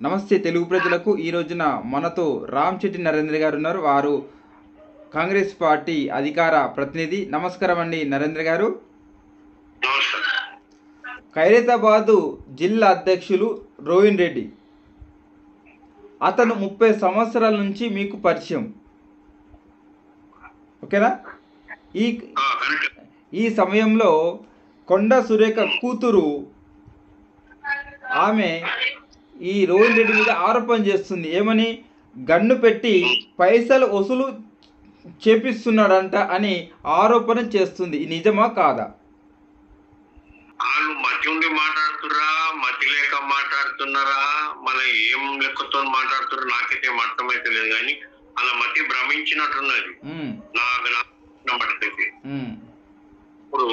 నమస్తే తెలుగు ప్రజలకు. ఈ రోజున మనతో రామచెట్టి నరేంద్ర గారు ఉన్నారు. వారు కాంగ్రెస్ పార్టీ అధికార ప్రతినిధి. నమస్కారం అండి నరేంద్ర గారు. ఖైరతాబాదు జిల్లా అధ్యక్షులు రోహిన్ రెడ్డి, అతను 30 సంవత్సరాల నుంచి మీకు పరిచయం, ఓకేనా? ఈ సమయంలో కొండ సురేఖ కూతురు ఆమె ఈ రోహిన్ రెడ్డి మీద ఆరోపణ చేస్తుంది. ఏమని? గన్ను పెట్టి పైసలు వసూలు చేపిస్తున్నాడంట అని ఆరోపణ చేస్తుంది. నిజమా కాదా? వాళ్ళు మతి ఉండి మాట్లాడుతుర్రా, మతి లేక మాట్లాడుతున్నారా, మళ్ళీ ఏం లెక్కతో మాట్లాడుతుర్రా నాకైతే అర్థమైతే లేదు. కానీ అలా మతి భ్రమించినట్టున్నది నాకు మటుకైతే. ఇప్పుడు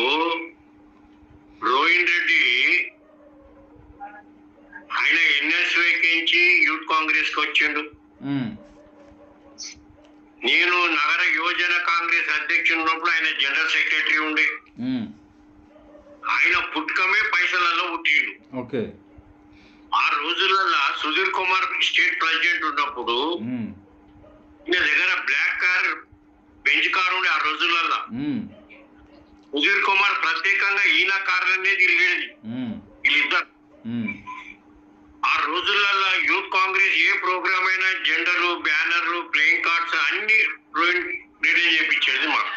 రోహిన్ రెడ్డి ఆయన ఎన్ఎస్వైకించి యూత్ కాంగ్రెస్ కి వచ్చిండు. నేను నగర యువజన కాంగ్రెస్ అధ్యక్షుడు ఉన్నప్పుడు ఆయన జనరల్ సెక్రటరీ ఉండే. ఆయన పుట్టుకమే పైసలలో పుట్టిండు. ఆ రోజులలో సుధీర్ కుమార్ స్టేట్ ప్రెసిడెంట్ ఉన్నప్పుడు ఈయన దగ్గర బ్లాక్ కార్, బెంచ్ కార్ ఉండే. ఆ రోజులలో సుధీర్ కుమార్ ప్రత్యేకంగా ఈయన కార్లనే తిరిగేది వీళ్ళిద్దరు. ఆ రోజులలో యూత్ కాంగ్రెస్ ఏ ప్రోగ్రామ్ అయినా జెండరు, బ్యానర్లు, ప్లేయింగ్ కార్డ్స్ అన్ని రెడీ చేయించేది మాకు.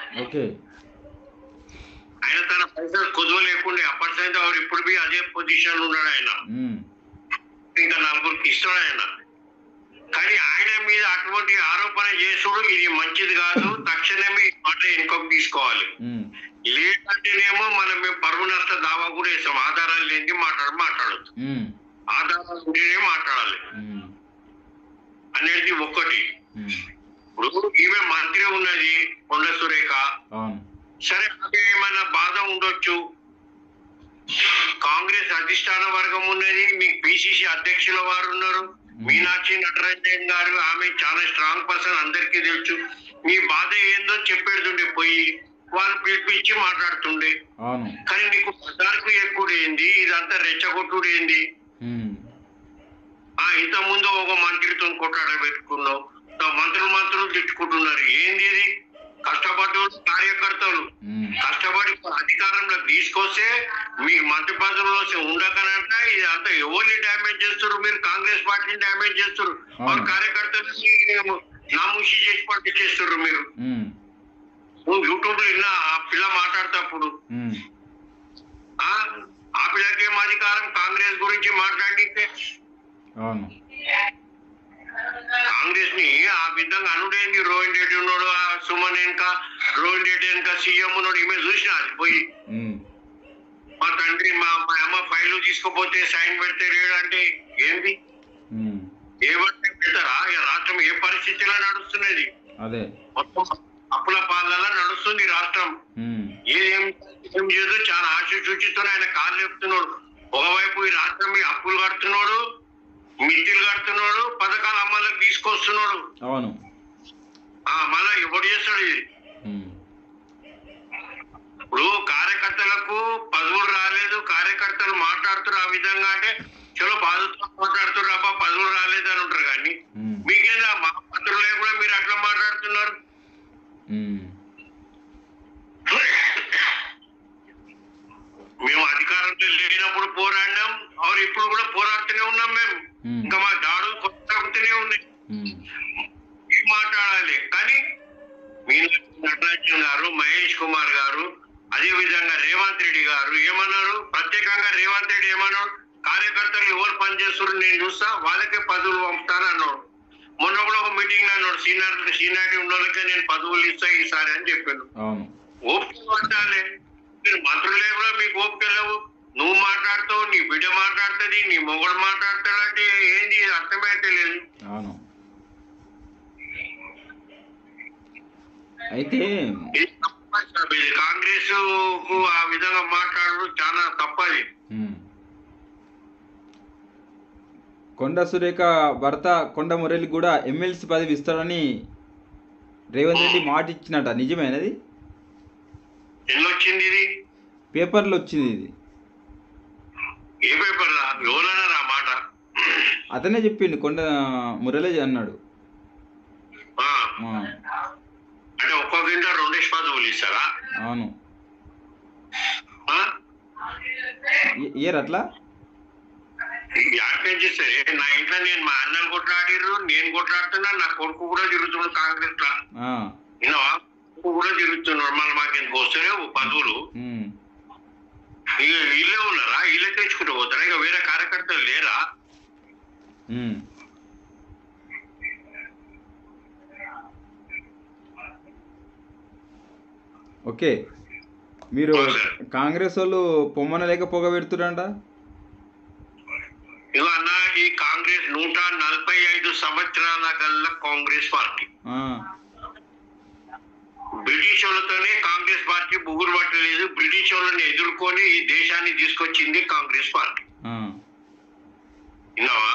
ఆయన తన పైసలు కుదువ లేకుండే. అప్పటి వారు ఇప్పుడు బి అదే పొజిషన్ ఉన్నాడు ఆయన. ఇంకా నలుగురికి ఇస్తాడు ఆయన. కానీ ఆయన మీద అటువంటి ఆరోపణ చేసుడు ఇది మంచిది కాదు. తక్షణమే ఈ మాట వెనుకకు తీసుకోవాలి. లేదంటేనేమో మేము పరువు నష్ట దావా కూడా వేస్తాం. ఆధారాలు లేని మాట్లాడదు. ఆధారాలు ఉంటేనే మాట్లాడాలి అనేది ఒక్కటి. ఇప్పుడు ఈమె మంత్రి ఉన్నది కొండ సురేఖ. సరే, అదే ఏమైనా బాధ ఉండొచ్చు. కాంగ్రెస్ అధిష్టాన వర్గం ఉన్నది, మీకు పిసిసి అధ్యక్షుల వారు ఉన్నారు, మీనాక్షి నటరంజన్ గారు. ఆమె చాలా స్ట్రాంగ్ పర్సన్, అందరికీ తెలుసు. మీ బాధ ఏందో చెప్పేడుతుండే, పోయి వాళ్ళు పిలిపించి మాట్లాడుతుండే. కానీ నీకు పదార్కు ఎక్కువ ఏంది, ఇదంతా రెచ్చగొట్టుడు ఏంది? ఇంత ముందు ఒక మంత్రితో కొట్టాడ పెట్టుకున్నావు, మంత్రులు తిట్టుకుంటున్నారు. ఏంది ఇది? కష్టపడ్డ కార్యకర్తలు కష్టపడి అధికారంలో తీసుకొస్తే మీ మంత్రి పదవుల్లో ఉండకనంట. ఇది అంతా ఎవరిని డ్యామేజ్ చేస్తారు? మీరు కాంగ్రెస్ పార్టీని డ్యామేజ్ చేస్తారు. వారి కార్యకర్తలు నామూషి చేసి పట్టించేస్తారు. మీరు యూట్యూబ్ లో ఇలా ఆ పిల్ల మాట్లాడేటప్పుడు ఆ పిల్లకేం అధికారం కాంగ్రెస్ గురించి మాట్లాడితే? కాంగ్రెస్ ని ఆ విధంగా అనుడేంది? రోహిన్ రెడ్డి ఉన్నాడు, ఆ సుమన్ వెనక, రోహిన్ రెడ్డి వెనక సీఎం ఉన్నాడు. ఈమె చూసిన అది పోయి మా తండ్రి మా అమ్మ ఫైల్ తీసుకుపోతే సైన్ పెడితే రేడు అంటే ఏంది? ఏమంటే పెడతారా? రాష్ట్రం ఏ పరిస్థితిలో నడుస్తున్నది? మొత్తం అప్పుల పాలన నడుస్తుంది రాష్ట్రం. ఏం చేయదు. చాలా ఆశ సూచిస్తూ ఆయన కాళ్ళు చెప్తున్నాడు. ఒకవైపు ఈ రాష్ట్రం అప్పులు కడుతున్నాడు, మిత్తులు కడుతున్నాడు, పథకాలు అమలుకి తీసుకొస్తున్నాడు. మళ్ళా ఎవడు చేస్తాడు ఇది? ఇప్పుడు కార్యకర్తలకు పదవులు రాలేదు, కార్యకర్తలు మాట్లాడుతున్నారు ఆ విధంగా అంటే చలో బాధతో మాట్లాడుతున్నారు, అబ్బా పదవులు రాలేదు అని ఉంటారు. కానీ మీకేదా మా పత్రులే కూడా మీరు అట్లా మాట్లాడుతున్నారు? మేము అధికారంలో లేనప్పుడు పోరాడినాం, అవును ఇప్పుడు కూడా పోరాడుతూనే ఉన్నాం. మేము ఇంకా మా దాడులు కొనసాగుతూనే ఉన్నాయి. మాట్లాడాలి. కానీ మీనాక్షి నటరాజన్ గారు, మహేష్ కుమార్ గారు, అదే విధంగా రేవంత్ రెడ్డి గారు ఏమన్నారు? ప్రత్యేకంగా రేవంత్ రెడ్డి ఏమన్నాడు? కార్యకర్తలు ఎవరు పనిచేస్తారు నేను చూస్తా, వాళ్ళకే పదవులు పంపుతాను అన్నాడు. మొన్న కూడా ఒక మీటింగ్ లో అన్నాడు, సీనియారిటీ ఉన్న వాళ్ళకే నేను పదవులు ఇస్తా ఈసారి అని చెప్పాను. ఓపిక పట్టాలి. మీరు మంత్రులే కూడా మీకు ఓపిక లేవు. నువ్వు మాట్లాడుతావు, నీ బిడ్డ మాట్లాడుతుంది, నీ మొగుడు మాట్లాడతాడు అంటే ఏంది? అర్థమైతే లేదు. అయితే కాంగ్రెస్ కు ఆ విధంగా మాట్లాడడం చాలా తప్పది. కొండ సురేఖ భర్త కొండ మురళి కూడా ఎమ్మెల్సీ పదవి ఇస్తాడని రేవంత్ రెడ్డి మాట ఇచ్చినట. నిజమేనది? ఎన్నొచ్చింది ఇది? పేపర్లో వచ్చింది ఇది. ఏ పేపర్? ఎవరన్నారా మాట? అతనే చెప్పిండు, కొండ మురళి అన్నాడు. ఆ, ఆ, అంటే ఒక్కొక్క ఇంట్లో 2 పదవులు ఇస్తారా? అవును. ఆ? ఇయర్ అట్లా యాడ్ చేస్తారు. నా ఇంట్లో నేను మా అన్నలు కొట్లాడిర్రు, నేను కొట్లాడుతున్నా, నా కొడుకు కూడా తిరుగుతున్నాడు కాంగ్రెస్ లా. ఆ, విన్నావా? కొడుకు కూడా తిరుగుతున్నాడు. మళ్ళీ మాకెందుకు వస్తలేవు పదవులు? ఉమ్, ఇక వీళ్ళే ఉన్నారా? వీళ్ళే తెచ్చుకుంటూ పోతారా? ఇక వేరే కార్యకర్తలు లేరా? ఉమ్. ఓకే, మీరు అవును సార్. కాంగ్రెస్ వాళ్ళు పొమ్మన లేక పొగ పెడుతురంట. ఇక అన్న, ఈ కాంగ్రెస్ 145 సంవత్సరాల గల్ల కాంగ్రెస్ పార్టీ ఆ, బ్రిటిష్ వాళ్ళతోనే కాంగ్రెస్ పార్టీ బుగురు పట్టలేదు. బ్రిటిష్ వాళ్ళని ఎదుర్కొని ఈ దేశాన్ని తీసుకొచ్చింది కాంగ్రెస్ పార్టీ. ఆ, విన్నావా?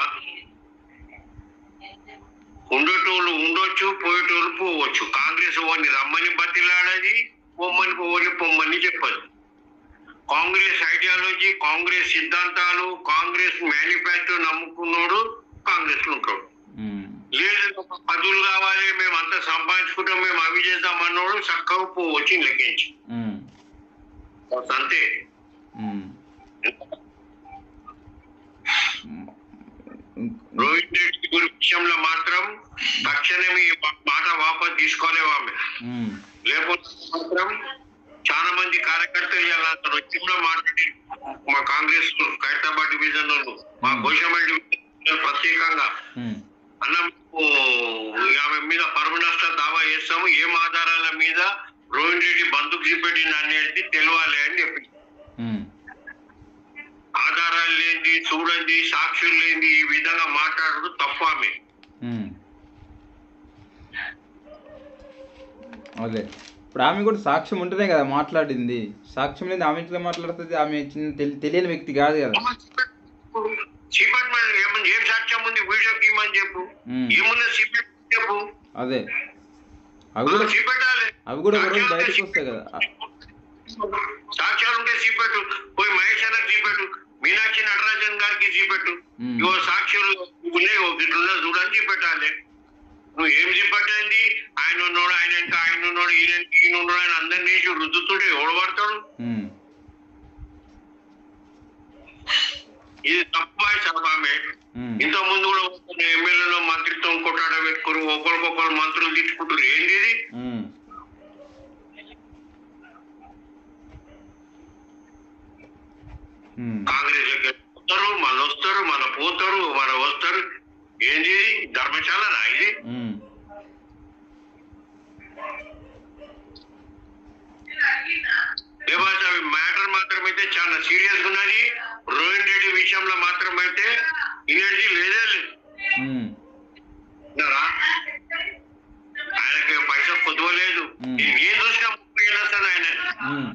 ఉండేటోళ్ళు ఉండొచ్చు, పోయేటోళ్ళు పోవచ్చు. కాంగ్రెస్ వాడిని రమ్మని బతిలాడది, పొమ్మని చెప్పదు. కాంగ్రెస్ ఐడియాలజీ, కాంగ్రెస్ సిద్ధాంతాలు, కాంగ్రెస్ మేనిఫెస్టో నమ్ముకున్నాడు కాంగ్రెస్ లో ఉంటాడు. ఉమ్, లేదు పదులు కావాలి, మేము అంతా సంపాదించుకుంటాం, మేము అవి చేద్దాం అన్నోడు చక్కగా పోవచ్చు లెక్కించి. ఉమ్, అంతే. ఉమ్. రోహిత్ రెడ్డి గురి విషయంలో మాత్రం తక్షణమే ఈ మాట వాపస్ తీసుకోలేవామె. ఉమ్, లేకపోతే మాత్రం చాలా మంది కార్యకర్తలు ఇలా అతను వచ్చి కూడా మాట్లాడి మా కాంగ్రెస్ ఖైరతాబాద్ డివిజన్ వాళ్ళు, మా గోషామల్ డివిజన్ ప్రత్యేకంగా ఉమ్, అన్న ఆమె మీద పరువు నష్ట దావా చేస్తాము, ఏం ఆధారాల మీద రోహిత్ రెడ్డి బంధుకు చూపెట్టిన అనేది తెలియాలి అని చెప్పి. ఉమ్, ఆధారాలు లేని, చూడండి, సాక్షులు లేని ఈ విధంగా మాట్లాడదు తప్పు ఆమె. ఉమ్. అదే, ఇప్పుడు ఆమె కూడా సాక్ష్యం ఉంటేనే కదా మాట్లాడింది. సాక్ష్యం లేదు ఆమె ఇంట్లో మాట్లాడుతుంది. ఆమె చిన్న తెలియని వ్యక్తి కాదు కదా. సిపెట్ ఏం సాక్ష్యం ఉంది? వీడియో గీమని చెప్పు, ఏమున్నా సిపెట్ చెప్పు. అదే, అవి కూడా చూపెట్టాలి. అవి కూడా ఒక రోజు బయటకు వస్తాయి కదా. సాక్ష్యాలు ఉంటే చూపెట్టు, పోయి మహేష్ అన్నకి చూపెట్టు, మీనాక్షి నటరాజన్ గారికి చూపెట్టు. ఇవో సాక్షులు ఉన్నాయి, ఇట్లున్నా చూడని చూపెట్టాలి. నువ్వు ఏం చూపెట్టండి? ఆయన ఉన్నాడు, ఆయన ఇంకా ఆయన ఉన్నాడు, ఈయన ఉన్నాడు, ఆయన అందరినీ వేసి రుద్దుతుంటే ఎవడు పడతాడు? ఉమ్, ఇది తప్ప ఆమె. ఉమ్, ఇంత ముందు కూడా ఎమ్మెల్యేలో మంత్రిత్వం కొట్టాడ పెట్టుకుని ఒకరికొకరు మంత్రులు తీసుకుంటారు. ఏంది ఇది? ఉమ్, ఉమ్. కాంగ్రెస్ వస్తారు, మన వస్తారు, మన పోతారు, మన వస్తారు. ఏంది ఇది? ధర్మశాలనా ఇది? ఉమ్, దేవాస మ్యాటర్ మాత్రమైతే చాలా సీరియస్ గా ఉన్నది. రోహిత్ రెడ్డి విషయంలో మాత్రమైతే ఎనర్జీ లేదే లేదు. ఉమ్, విన్నారా? ఆయనకి పైసా పొద్దువలేదు. నేను చూసిన 30 ఏళ్ళు వస్తాను ఆయన. ఉమ్,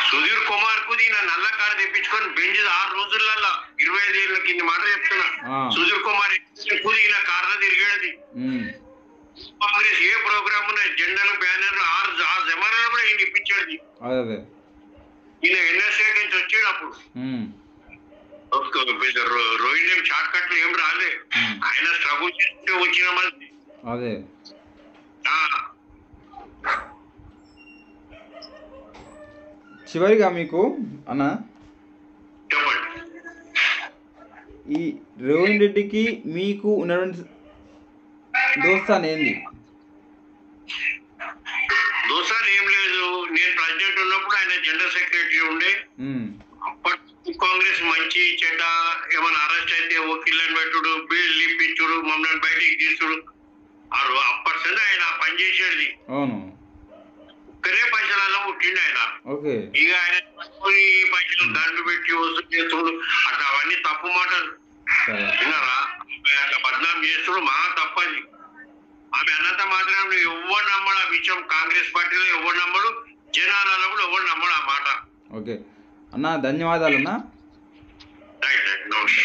సుధీర్ కుమార్ కు దీని నల్ల కారు తెప్పించుకొని బెంచ్ 6 రోజులలో 25 ఏళ్ళ కింద మాట చెప్తున్నా. సుధీర్ కుమార్ కుదిగిన కారులో తిరిగేది. ఉమ్, కాంగ్రెస్ ఏ ప్రోగ్రామ్ ఉన్నాయి, జెండాలు, బ్యానర్లు 6 జమానాలు కూడా ఈయన ఇప్పించేది. అదే, ఈయన ఎన్ఎస్ఏ నుంచి వచ్చాడు అప్పుడు. ఉమ్, రోహిత్ ఏం షార్ట్ కట్లు ఏం రాలే, ఆయన స్ట్రగుల్ చేస్తే వచ్చిన మంది. అదే. చివరిగా మీకు అన్న, చెప్పండి. ఈ రోహిత్ రెడ్డికి మీకు ఉన్నటువంటి దోస్తాన్ ఏంది? దోసాలు ఏం లేదు. నేను ప్రెసిడెంట్ ఉన్నప్పుడు ఆయన జనరల్ సెక్రటరీ ఉండే. అప్పటి కాంగ్రెస్ మంచి చెడ్డ ఏమైనా అరెస్ట్ అయితే వకీళ్ళని పెట్టుడు, బెయిల్ ఇప్పించుడు, మమ్మల్ని బయటికి తీసుడు, అప్పటి ఆయన పనిచేసేది. అవును, ఒక్కరే పైసలలో పుట్టిండు ఆయన. ఓకే. ఇక ఆయన ఈ పైసలు దండు పెట్టి వసూలు చేస్తుడు, అట్లా అవన్నీ తప్పు మాటలు. విన్నారా? అట్లా బద్నాం చేస్తుడు, మా తప్పది. ఆమె అన్నంత మాత్రం నువ్వు ఎవరు నమ్మడు ఆ విషయం. కాంగ్రెస్ పార్టీలో ఎవరు నమ్మడు, జనాలలో కూడా ఎవరు నమ్మడు ఆ మాట. ఓకే అన్న, ధన్యవాదాలు అన్న. రైట్ రైట్, నమస్తే.